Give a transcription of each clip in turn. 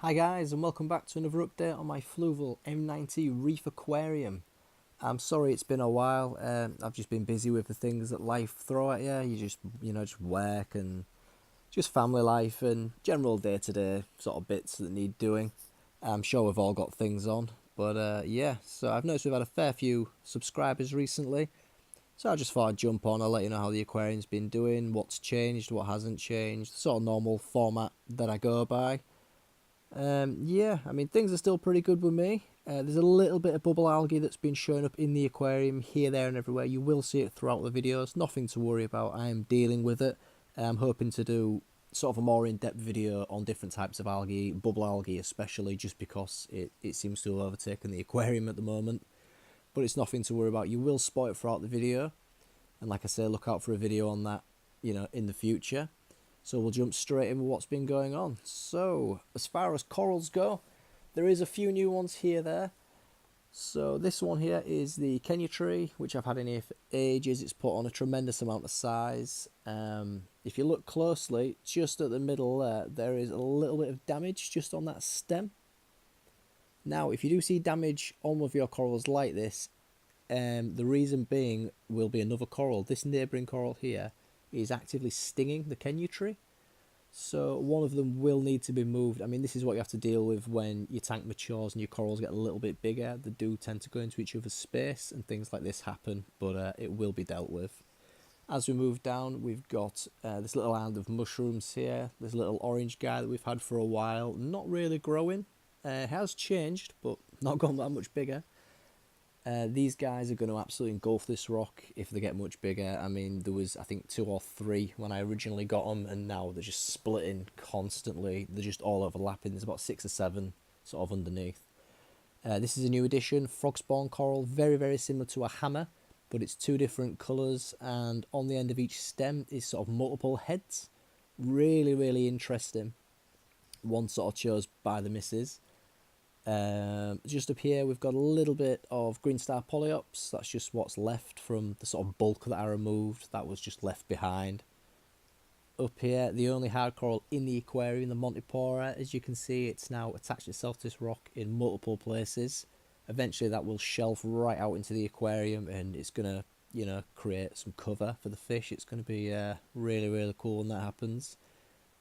Hi guys, and welcome back to another update on my Fluval M90 Reef Aquarium. I'm sorry it's been a while. I've just been busy with the things that life throw at you. Just work and just family life and general day-to-day sort of bits that need doing. I'm sure we've all got things on, but yeah. So I've noticed we've had a fair few subscribers recently. So I just thought I'd jump on. I'll let you know how the aquarium's been doing, what's changed, what hasn't changed, the sort of normal format that I go by. Yeah, I mean, things are still pretty good with me. There's a little bit of bubble algae that's been showing up in the aquarium here, there, and everywhere. You will see it throughout the videos. Nothing to worry about. I am dealing with it. I'm hoping to do sort of a more in-depth video on different types of algae, bubble algae especially, just because it seems to have overtaken the aquarium at the moment. But it's nothing to worry about. You will spot it throughout the video. And like I say, look out for a video on that, in the future. So we'll jump straight in with what's been going on. So, as far as corals go, there is a few new ones here there. So this one here is the Kenya tree, which I've had in here for ages. It's put on a tremendous amount of size. If you look closely, just at the middle there is a little bit of damage just on that stem. Now, if you do see damage on one of your corals like this, the reason being will be another coral. This neighbouring coral here is actively stinging the Kenya tree. So one of them will need to be moved. I mean, this is what you have to deal with when your tank matures and your corals get a little bit bigger. They do tend to go into each other's space and things like this happen, but it will be dealt with. As we move down, we've got this little island of mushrooms here. This little orange guy that we've had for a while, not really growing. Has changed, but not gone that much bigger. These guys are going to absolutely engulf this rock if they get much bigger. I mean, there was, I think, 2 or 3 when I originally got them, and now they're just splitting constantly. They're just all overlapping. There's about 6 or 7 sort of underneath. This is a new addition, frog spawn coral, very, very similar to a hammer, but it's 2 different colours, and on the end of each stem is sort of multiple heads. Really, really interesting. One sort of chose by the missus. Just up here we've got a little bit of green star polyops. That's just what's left from the sort of bulk that I removed. That was just left behind. Up here, the only hard coral in the aquarium, the Montipora. As you can see, it's now attached itself to this rock in multiple places. Eventually that will shelf right out into the aquarium, and it's going to create some cover for the fish. It's going to be really, really cool when that happens.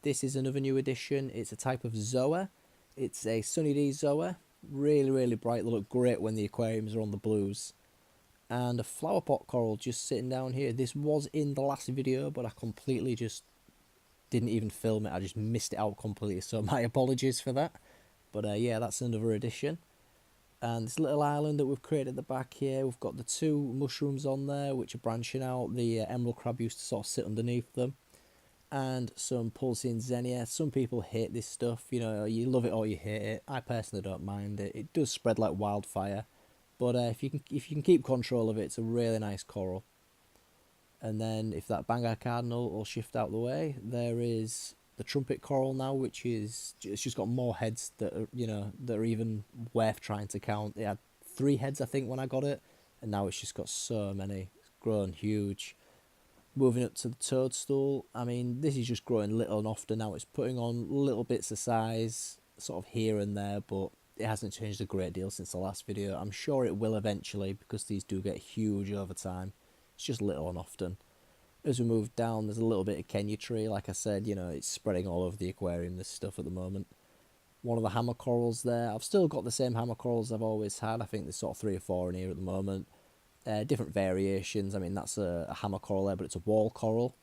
This is another new addition. It's a type of zoa. It's a Sunny D zoa. Really, really bright. They look great when the aquariums are on the blues. And a flower pot coral just sitting down here. This was in the last video, but I completely just didn't even film it. I just missed it out completely. So my apologies for that. But yeah, that's another addition. And this little island that we've created at the back here, we've got the 2 mushrooms on there, which are branching out. The emerald crab used to sort of sit underneath them. And some Pulsine Xenia. Some people hate this stuff, you love it or you hate it. I personally don't mind it. It does spread like wildfire, but if you can keep control of it, it's a really nice coral. And then if that Bangai Cardinal will shift out the way, there is the trumpet coral now, which is it's just got more heads that are that are even worth trying to count. It had 3 heads I think when I got it, and now it's just got so many. It's grown huge. Moving up to the toadstool, I mean, this is just growing little and often now. It's putting on little bits of size, sort of here and there, but it hasn't changed a great deal since the last video. I'm sure it will eventually, because these do get huge over time. It's just little and often. As we move down, there's a little bit of Kenya tree. Like I said, it's spreading all over the aquarium, this stuff at the moment. One of the hammer corals there. I've still got the same hammer corals I've always had. I think there's sort of 3 or 4 in here at the moment. Different variations. I mean, that's a hammer coral there, but it's a wall coral.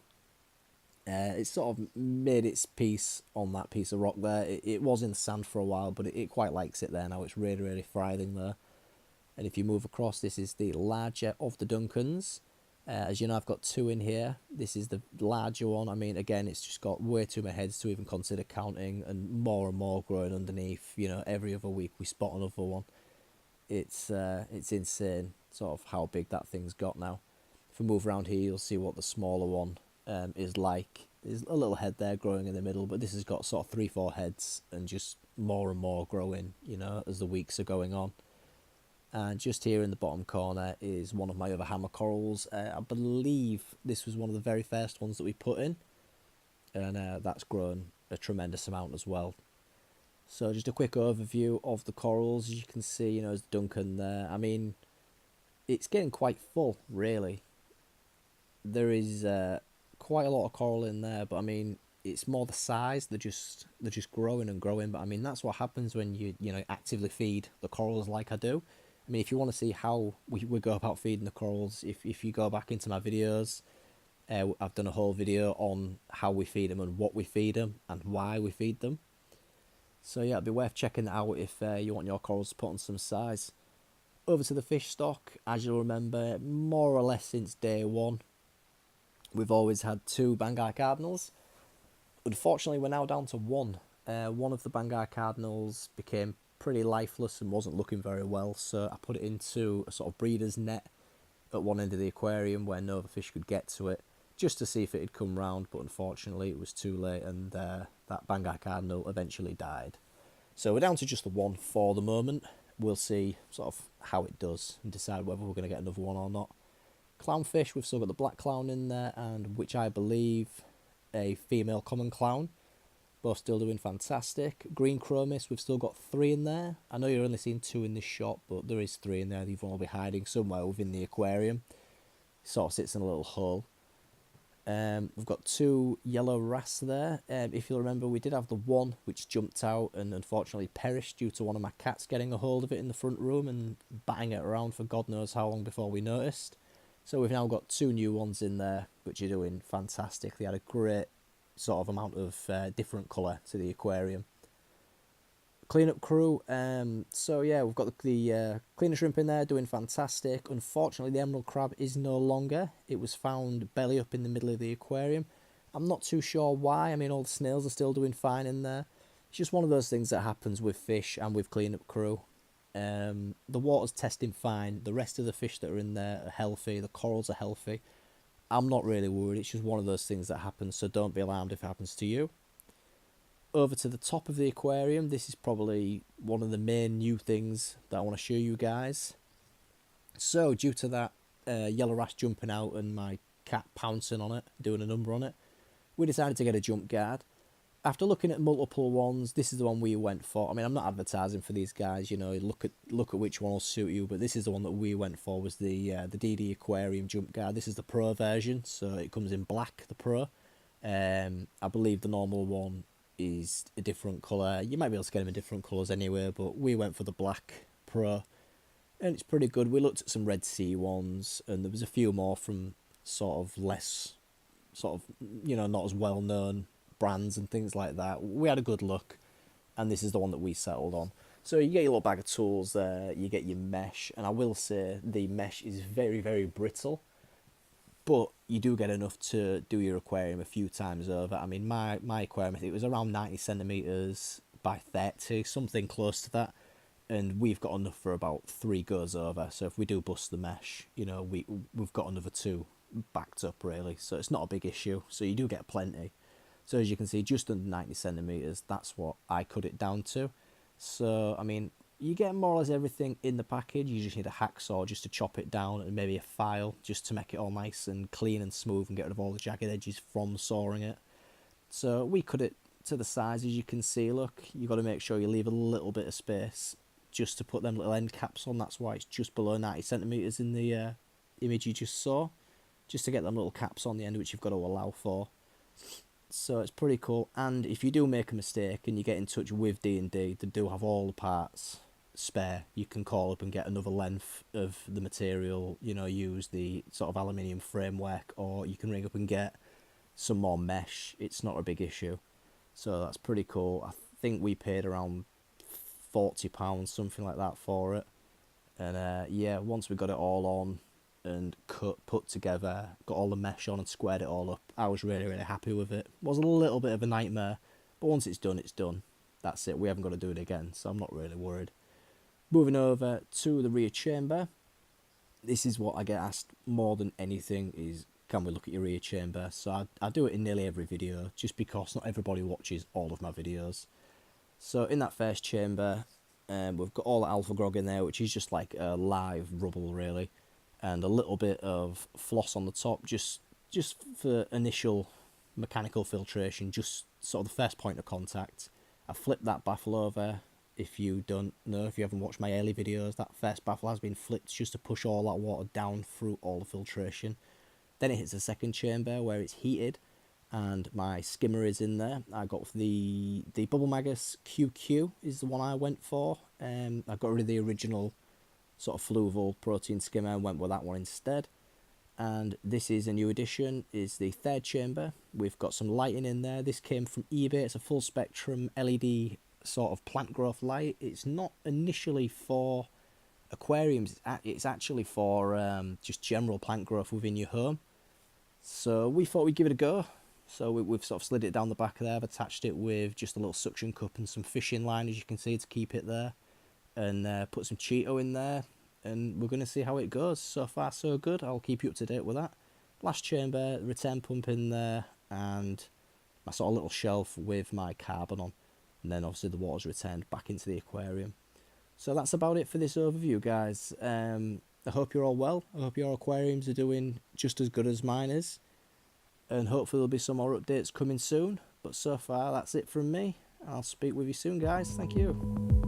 It's sort of made its peace on that piece of rock there. It was in the sand for a while, but it quite likes it there now. It's really, really thriving there. And if you move across, this is the larger of the Duncans. As you know, I've got 2 in here. This is the larger one. I mean, again, it's just got way too many heads to even consider counting, and more growing underneath. Every other week we spot another one. It's insane, sort of how big that thing's got now. If we move around here, you'll see what the smaller one is like. There's a little head there growing in the middle, but this has got sort of 3-4 heads and just more and more growing, as the weeks are going on. And just here in the bottom corner is one of my other hammer corals. I believe this was one of the very first ones that we put in, and that's grown a tremendous amount as well. So just a quick overview of the corals. As you can see, there's Duncan there. I mean, it's getting quite full, really. There is quite a lot of coral in there, but I mean, it's more the size. They're just growing and growing. But I mean, that's what happens when you actively feed the corals like I do. I mean, if you want to see how we go about feeding the corals, if you go back into my videos, I've done a whole video on how we feed them and what we feed them and why we feed them. So yeah, it'd be worth checking that out if you want your corals to put on some size. Over to the fish stock, as you'll remember, more or less since day one, we've always had two Banggai cardinals. Unfortunately, we're now down to one. One of the Banggai cardinals became pretty lifeless and wasn't looking very well, so I put it into a sort of breeder's net at one end of the aquarium where no other fish could get to it, just to see if it had come round, but unfortunately it was too late, and that Banggai cardinal eventually died. So we're down to just the one for the moment. We'll see sort of how it does and decide whether we're going to get another one or not. Clownfish, we've still got the black clown in there, and which I believe a female common clown. Both still doing fantastic. Green chromis, we've still got 3 in there. I know you're only seeing 2 in this shot, but there is 3 in there. They've all be hiding somewhere within the aquarium. It sort of sits in a little hole. We've got 2 yellow wrasse there. If you'll remember, we did have the one which jumped out and unfortunately perished due to one of my cats getting a hold of it in the front room and batting it around for God knows how long before we noticed. So we've now got 2 new ones in there, which are doing fantastic. They had a great sort of amount of different colour to the aquarium. Cleanup crew, so yeah, we've got the cleaner shrimp in there doing fantastic. Unfortunately, the emerald crab is no longer. It was found belly up in the middle of the aquarium. I'm not too sure why. I mean, all the snails are still doing fine in there. It's just one of those things that happens with fish and with cleanup crew. The water's testing fine. The rest of the fish that are in there are healthy. The corals are healthy. I'm not really worried. It's just one of those things that happens, so don't be alarmed if it happens to you. Over to the top of the aquarium, this is probably one of the main new things that I want to show you guys. So due to that yellow wrasse jumping out and my cat pouncing on it, doing a number on it, we decided to get a jump guard. After looking at multiple ones, this is the one we went for. I mean, I'm not advertising for these guys, look at which one will suit you, but this is the one that we went for, was the DD Aquarium jump guard. This is the Pro version, so it comes in black, the Pro. I believe the normal one is a different colour. You might be able to get them in different colours anyway, but we went for the black Pro, and it's pretty good. We looked at some Red Sea ones, and there was a few more from sort of less, not as well known brands and things like that. We had a good look, and this is the one that we settled on. So you get your little bag of tools there, you get your mesh, and I will say the mesh is very, very brittle, but you do get enough to do your aquarium a few times over. I mean, my aquarium, I think it was around 90 centimetres by 30, something close to that, and we've got enough for about 3 goes over. So if we do bust the mesh, we've got another 2 backed up, really, so it's not a big issue. So you do get plenty. So as you can see, just under 90 centimetres, that's what I cut it down to. So, I mean, you get more or less everything in the package. You just need a hacksaw just to chop it down, and maybe a file just to make it all nice and clean and smooth and get rid of all the jagged edges from sawing it. So we cut it to the size, as you can see. Look, you've got to make sure you leave a little bit of space just to put them little end caps on. That's why it's just below 90 centimetres in the image you just saw, just to get them little caps on the end, which you've got to allow for. So it's pretty cool. And if you do make a mistake and you get in touch with D&D, they do have all the parts spare. You can call up and get another length of the material, use the sort of aluminium framework, or you can ring up and get some more mesh. It's not a big issue. So that's pretty cool. I think we paid around £40, something like that, for it. And yeah, once we got it all on and put together, got all the mesh on and squared it all up, I was really, really happy with it. It was a little bit of a nightmare, but once it's done, it's done. That's it. We haven't got to do it again, so I'm not really worried. Moving over to the rear chamber. This is what I get asked more than anything, is can we look at your rear chamber? So I do it in nearly every video, just because not everybody watches all of my videos. So in that first chamber, we've got all the alpha grog in there, which is just like a live rubble, really, and a little bit of floss on the top, just for initial mechanical filtration, just sort of the first point of contact. I flipped that baffle over. If you don't know, if you haven't watched my early videos, that first baffle has been flipped just to push all that water down through all the filtration. Then it hits the second chamber where it's heated, and my skimmer is in there. I got the Bubble Magus QQ is the one I went for. I got rid of the original sort of Fluval protein skimmer and went with that one instead. And this is a new addition, is the third chamber. We've got some lighting in there. This came from eBay. It's a full spectrum LED sort of plant growth light. It's not initially for aquariums, it's actually for just general plant growth within your home. So we thought we'd give it a go. So we've sort of slid it down the back there. I've attached it with just a little suction cup and some fishing line, as you can see, to keep it there. And put some Cheeto in there. And we're going to see how it goes. So far so good. I'll keep you up to date with that. Last chamber, return pump in there, and my sort of little shelf with my carbon on. And then obviously the water's returned back into the aquarium. So that's about it for this overview, guys. I hope you're all well. I hope your aquariums are doing just as good as mine is. And hopefully there'll be some more updates coming soon. But so far, that's it from me. I'll speak with you soon, guys. Thank you.